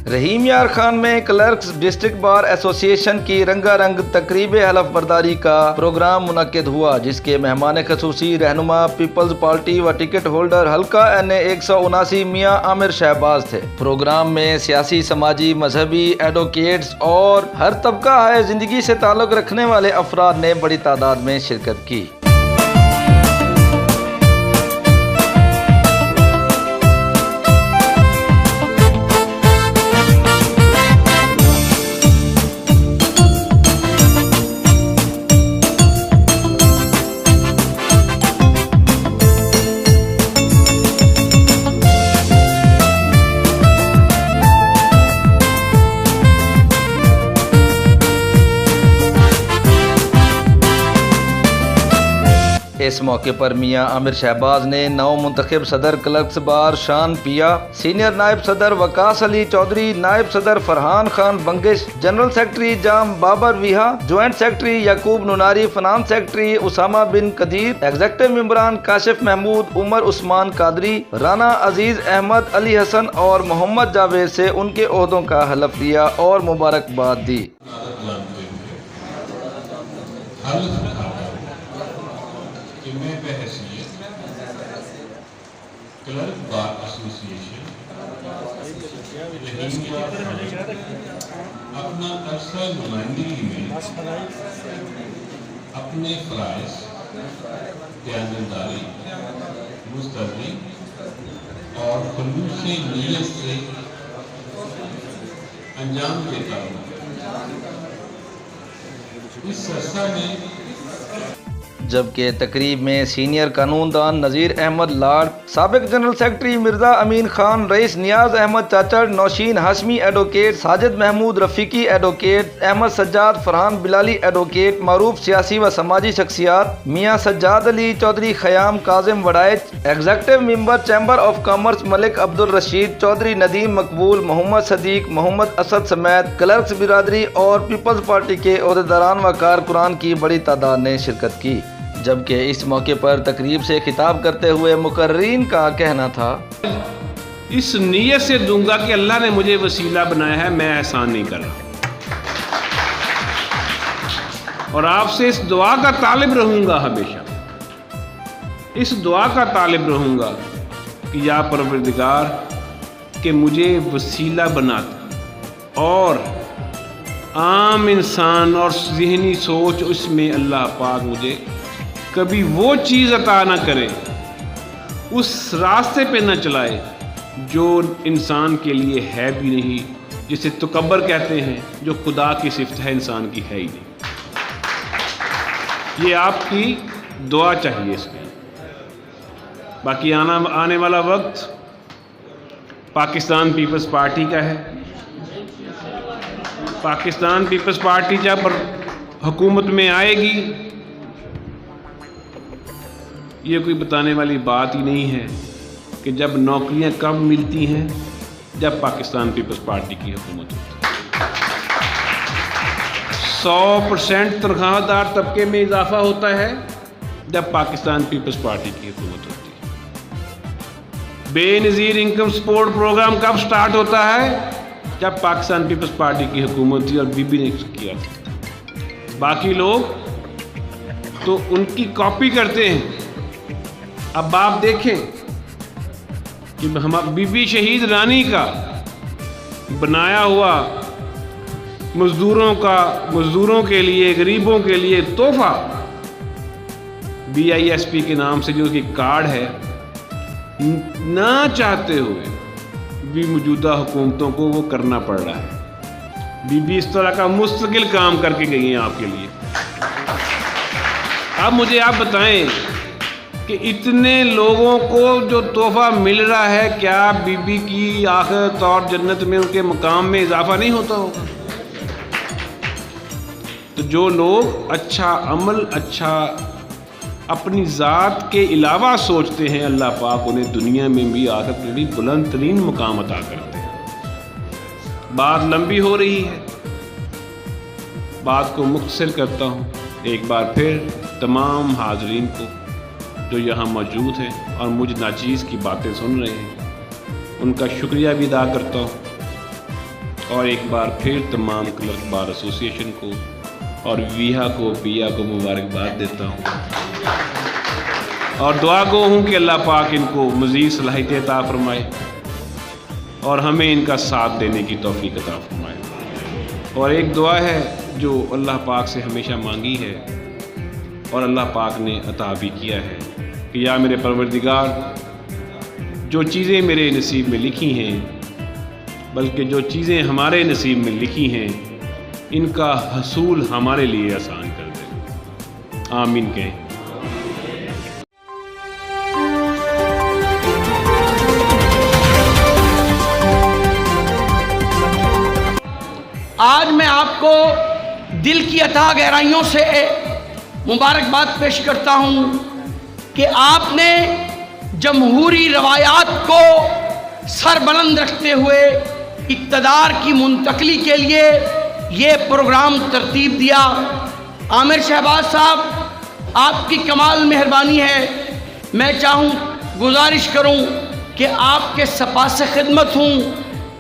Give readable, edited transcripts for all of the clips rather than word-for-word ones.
रहीम यार खान में clerks district bar association की रंगारंग तकरीब हलफ बर्दारी का प्रोग्राम मुनक्किद हुआ, जिसके मेहमान खसूसी रहनुमा पीपल्स पार्टी व टिकट होल्डर हल्का NA 179 मियाँ आमिर शहबाज थे। प्रोग्राम में सियासी, समाजी, मजहबी, एडवोकेट्स और हर तबका है जिंदगी से ताल्लुक रखने वाले अफराद ने बड़ी तादाद में शिरकत की। इस मौके पर मियाँ आमिर शहबाज ने नौ मुंतखब सदर क्लर्क्स बार शान पिया, सीनियर नायब सदर वकास अली चौधरी, नायब सदर फरहान खान बंगिश, जनरल सेक्रेटरी जाम बाबर विहा, ज्वाइंट सेक्रेटरी याकूब नुनारी, फाइनेंस सेक्रेटरी उसामा बिन कदीर, एग्जीक्यूटिव मेंबरान काशिफ महमूद, उमर उस्मान कादरी, राना अजीज अहमद, अली हसन और मोहम्मद जावेद से उनके ओहदों का हलफ लिया और मुबारकबाद दी। कि मैं बहैसियत क्लर्क बार एसोसिएशन अपना अरसा नुमाइंदगी में अपने फ़राइज़, दयानतदारी, मुस्तक़बिल और खुलूस-ए नीयत से अंजाम देता हूँ। इस अरसा में जबकि तकरीब में सीनियर कानूनदान नज़ीर अहमद लाड, साबिक जनरल सेक्रेटरी मिर्जा अमीन खान, रईस Niaz Ahmed Chachar, Nausheen Hashmi advocate, Sajid Mahmood Rafiqi advocate, Ahmed Sajjad, Farhan Bilali advocate, मारूफ सियासी व समाजी शख्सियात, Mian Sajjad Ali Chaudhry Khayyam Kazim Waraich, executive member chamber of commerce Malik Abdul Rashid Chaudhry, Nadeem Maqbool, Mohammad Sadiq, Mohammad Asad समेत क्लर्क्स बिरादरी और पीपल्स पार्टी के ओहदेदारान व कारकुनान की बड़ी तादाद ने शिरकत की। जबकि इस मौके पर तकरीब से खिताब करते हुए मुकर्रीन का कहना था, इस नीयत से दूंगा कि अल्लाह ने मुझे वसीला बनाया है, मैं एहसान नहीं कर रहा, और आपसे इस दुआ का तालिब रहूंगा, हमेशा इस दुआ का तालिब रहूंगा कि या परवरदिगार कि मुझे वसीला बनाता और आम इंसान और ज़हनी सोच उसमें अल्लाह पाक मुझे कभी वो चीज़ अता ना करे, उस रास्ते पे न चलाए जो इंसान के लिए है भी नहीं, जिसे तकब्बर कहते हैं, जो खुदा की सिफ़त है, इंसान की है ही नहीं। ये आपकी दुआ चाहिए इसमें। बाकी आने वाला वक्त पाकिस्तान पीपल्स पार्टी का है। पाकिस्तान पीपल्स पार्टी जब हुकूमत में आएगी, ये कोई बताने वाली बात ही नहीं है कि जब नौकरियां कब मिलती हैं, जब पाकिस्तान पीपल्स पार्टी की हुकूमत होती है। 100% तनख्वाहदार तबके में इजाफा होता है जब पाकिस्तान पीपल्स पार्टी की हुकूमत होती है। बेनज़ीर इनकम सपोर्ट प्रोग्राम कब स्टार्ट होता है, जब पाकिस्तान पीपल्स पार्टी की हुकूमत थी और बीबी ने किया था। बाकी लोग तो उनकी कॉपी करते हैं। अब आप देखें कि हम बीबी शहीद रानी का बनाया हुआ मज़दूरों के लिए, गरीबों के लिए तोहफा BISP के नाम से जो कि कार्ड है, ना चाहते हुए भी मौजूदा हुकूमतों को वो करना पड़ रहा है। बीबी इस तरह का मुस्तकिल काम करके गई हैं आपके लिए। अब मुझे आप बताएं कि इतने लोगों को जो तोहफा मिल रहा है, क्या बीबी की आखिरत और जन्नत में उनके मकाम में इजाफा नहीं होता होगा? तो जो लोग अच्छा अमल, अच्छा अपनी ज़ात के अलावा सोचते हैं, अल्लाह पाक उन्हें दुनिया में भी आखिरत में भी बुलंद तरीन मुकाम अता करते हैं। बात लंबी हो रही है, बात को मुख्तसर करता हूँ। एक बार फिर तमाम हाजरीन को जो यहाँ मौजूद हैं और मुझ नाचीज़ की बातें सुन रहे हैं, उनका शुक्रिया भी अदा करता हूँ। और एक बार फिर तमाम क्लर्क बार एसोसिएशन को और बिया को मुबारकबाद देता हूँ और दुआ गो हूँ कि अल्लाह पाक इनको मज़ीद सलाहियत अता फरमाए और हमें इनका साथ देने की तौफीक अता फरमाए। और एक दुआ है जो अल्लाह पाक से हमेशा मांगी है और अल्लाह पाक ने अता भी किया है कि या मेरे परवरदिगार, जो चीज़ें मेरे नसीब में लिखी हैं, बल्कि जो चीज़ें हमारे नसीब में लिखी हैं, इनका हसूल हमारे लिए आसान कर दे। आमीन कहें। आज मैं आपको दिल की अथाह गहराइयों से मुबारकबाद पेश करता हूँ कि आपने जमहूरी रवायात को सरबुलंद रखते हुए इक़्तिदार की मुंतकली के लिए ये प्रोग्राम तरतीब दिया। आमिर शहबाज साहब, आपकी कमाल मेहरबानी है। मैं गुजारिश करूँ कि आपके सपा से खिदमत हूँ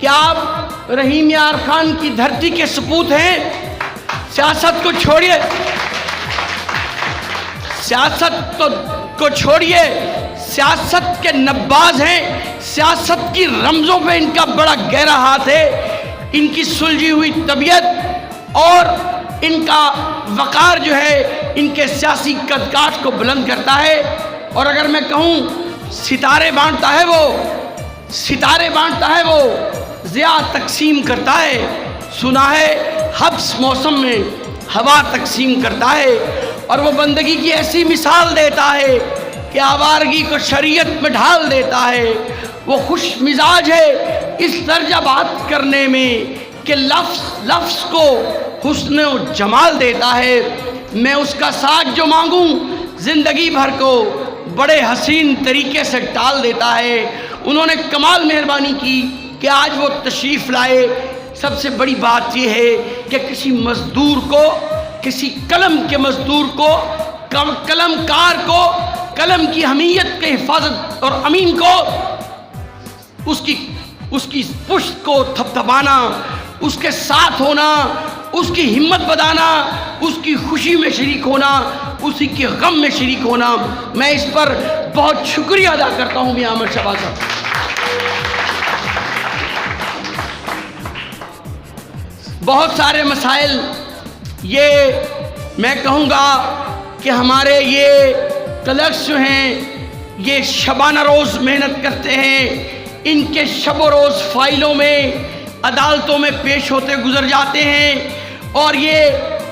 कि आप रहीम यार खान की धरती के सपूत हैं। सियासत को छोड़िए, को छोड़िए, सियासत के नब्बाज हैं। सियासत की रमज़ों पे इनका बड़ा गहरा हाथ है। इनकी सुलझी हुई तबीयत और इनका वक़ार जो है इनके सियासी कदकाठ को बुलंद करता है। और अगर मैं कहूँ सितारे बांटता है वो, ज़िया तकसीम करता है। सुना है हब्स मौसम में हवा तकसीम करता है। और वो बंदगी की ऐसी मिसाल देता है कि आवारगी को शरीयत में ढाल देता है। वो खुश मिजाज है इस दर्जा बात करने में कि लफ्ज़ को हुस्न और जमाल देता है। मैं उसका साथ जो मांगूं ज़िंदगी भर को बड़े हसीन तरीके से टाल देता है। उन्होंने कमाल मेहरबानी की कि आज वो तशरीफ़ लाए। सबसे बड़ी बात यह है कि किसी मज़दूर को, किसी कलम के मज़दूर को, कलमकार को, कलम की हमीयत के हिफाजत और अमीन को उसकी पुश्त को थपथपाना, उसके साथ होना, उसकी हिम्मत बढ़ाना, उसकी खुशी में शरीक होना, उसी के गम में शरीक होना, मैं इस पर बहुत शुक्रिया अदा करता हूँ मियां आमिर शहबाज साहब। बहुत सारे मसाइल ये मैं कहूँगा कि हमारे ये क्लर्क्स जो हैं ये शबाना रोज़ मेहनत करते हैं। इनके शबो रोज़ फाइलों में, अदालतों में पेश होते गुजर जाते हैं और ये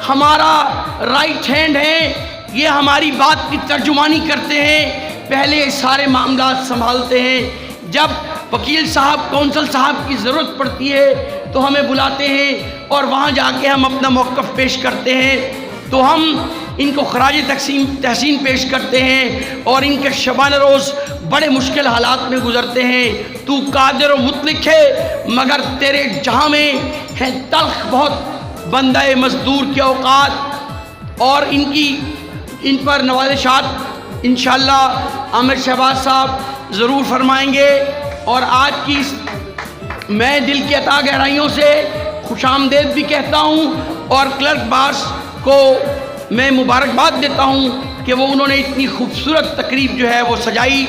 हमारा राइट हैंड है। ये हमारी बात की तर्जुमानी करते हैं, पहले सारे मामला संभालते हैं। जब वकील साहब, कौंसल साहब की ज़रूरत पड़ती है तो हमें बुलाते हैं और वहाँ जाके हम अपना मौक़िफ़ पेश करते हैं। तो हम इनको खराज तहसीन पेश करते हैं और इनके शबाना रोज़ बड़े मुश्किल हालात में गुज़रते हैं। तू कादिर व मुतलिक है मगर तेरे जहाँ में है तल्ख बहुत बंदे मज़दूर के औकात। और इन पर नवाज़िशात इंशाअल्लाह आमिर शहबाज साहब ज़रूर फरमाएंगे। और आज की मैं दिल की अता गहराइयों से खुशामदेद भी कहता हूँ और क्लर्क बार्स को मैं मुबारकबाद देता हूँ कि वो उन्होंने इतनी खूबसूरत तकरीब जो है वो सजाई।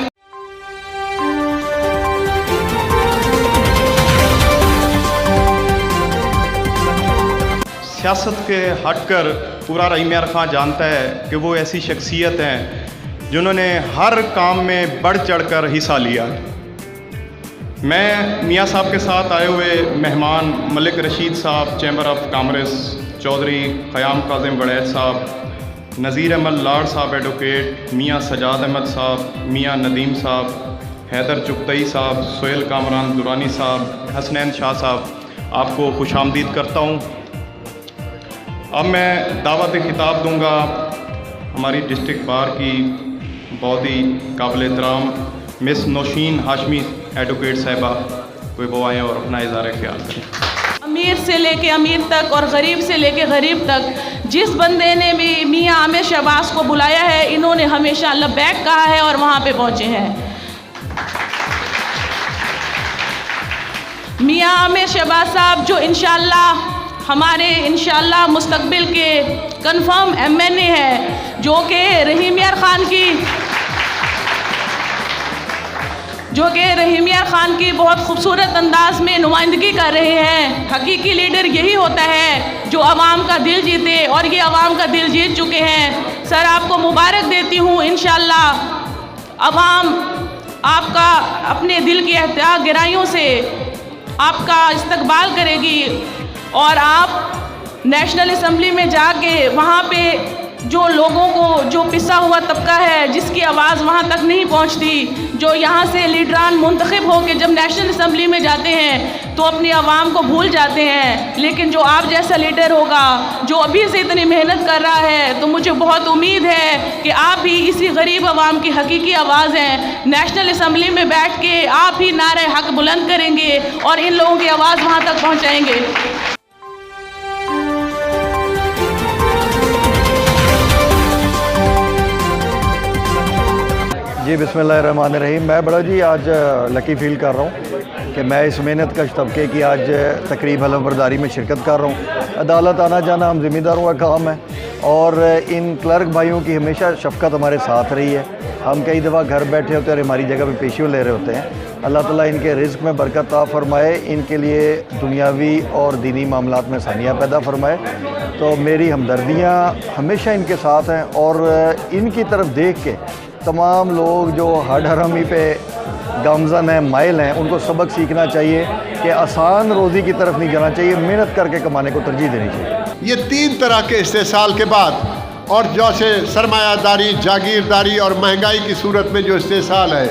सियासत के हटकर पूरा रहीम यार खान जानता है कि वो ऐसी शख्सियत हैं जिन्होंने हर काम में बढ़ चढ़कर हिस्सा लिया। मैं मियाँ साहब के साथ आए हुए मेहमान Malik Rashid Sahab chamber of commerce, Chaudhary Qayam Kazim Wadait Sahab, Nazir Ahmad लाड़ साहब एडवोकेट, मियाँ सजाद अहमद साहब, मियाँ नदीम साहब, हैदर चुगतई साहब, सोहेल कामरान दुरानी साहब, हसनैन शाह साहब, आपको खुशामदीद करता हूँ। अब मैं दावत खिताब दूँगा हमारी डिस्ट्रिक्ट बार की बहुत ही काबिल एहतराम मिस नौशीन हाशमी एडवोकेट साहिबा, कोई वो आएँ और अपना इज़हार ख्याल करें। अमीर से लेके अमीर तक और गरीब से लेके गरीब तक जिस बंदे ने भी मियाँ आमिर शहबाज को बुलाया है, इन्होंने हमेशा लब्बैक कहा है और वहाँ पे पहुँचे हैं। मियाँ आमिर शहबाज साहब जो इंशाअल्लाह हमारे इंशाअल्लाह मुस्तकबिल के कंफर्म MNA है, जो कि रहीम यार खान की बहुत खूबसूरत अंदाज में नुमाइंदगी कर रहे हैं। हकीकी लीडर यही होता है जो आवाम का दिल जीते, और ये आवाम का दिल जीत चुके हैं। सर आपको मुबारक देती हूँ, इंशाअल्लाह आवाम आपका अपने दिल की एहतियात गहराइयों से आपका इस्तकबाल करेगी, और आप नेशनल असम्बली में जाके वहाँ पे जो लोगों को, जो पिसा हुआ तबका है जिसकी आवाज़ वहाँ तक नहीं पहुँचती, जो यहाँ से लीडरान मुंतखब होकर जब नेशनल असम्बली में जाते हैं तो अपनी आवाम को भूल जाते हैं, लेकिन जो आप जैसा लीडर होगा जो अभी से इतनी मेहनत कर रहा है, तो मुझे बहुत उम्मीद है कि आप भी इसी गरीब आवाम की हकीकी आवाज़ हैं। नेशनल असम्बली में बैठ के आप ही नारे हक बुलंद करेंगे और इन लोगों की आवाज़ वहाँ तक पहुँचाएँगे। जी बिस्मिल्लाहिर्रहमानिर्रहीम। मैं बड़ा जी आज लकी फील कर रहा हूँ कि मैं इस मेहनत कश तबके की आज तकरीब हलफबरदारी में शिरकत कर रहा हूँ। अदालत आना जाना हम ज़िम्मेदारों का काम है, और इन क्लर्क भाइयों की हमेशा शफ़क़त हमारे साथ रही है। हम कई दफ़ा घर बैठे होते हैं और हमारी जगह पे पेशियों ले रहे होते हैं। अल्लाह ताला इनके रिज़्क़ में बरकत अता फ़रमाए, इनके लिए दुनियावी और दीनी मामलात में आसानियाँ पैदा फ़रमाए। तो मेरी हमदर्दियाँ हमेशा इनके साथ हैं, और इनकी तरफ देख के तमाम लोग जो हड हरामी पे गामज़न हैं, माइल हैं, उनको सबक सीखना चाहिए कि आसान रोज़ी की तरफ नहीं जाना चाहिए, मेहनत करके कमाने को तरजीह देनी चाहिए। ये 3 तरह के इस्तेसाल के बाद और जैसे सरमायादारी, जागीरदारी और महंगाई की सूरत में जो इस्तेसाल है,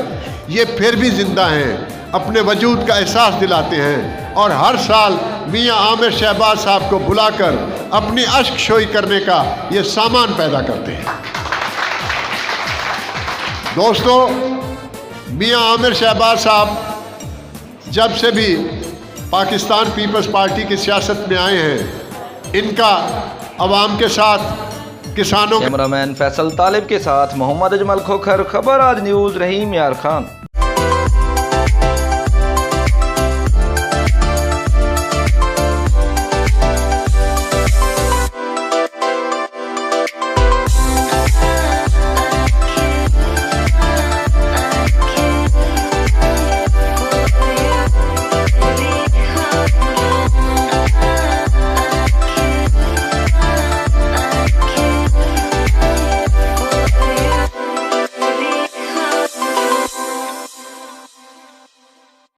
ये फिर भी ज़िंदा हैं, अपने वजूद का एहसास दिलाते हैं, और हर साल मियाँ आमिर शहबाज साहब को बुलाकर अपनी अश्क शोई करने का ये सामान पैदा करते हैं। दोस्तों, मियाँ आमिर शहबाज साहब जब से भी पाकिस्तान पीपल्स पार्टी की सियासत में आए हैं, इनका अवाम के साथ, किसानों। कैमरामैन फैसल तालिब के साथ मोहम्मद अजमल खोखर, खबर आज न्यूज़, रहीम यार खान।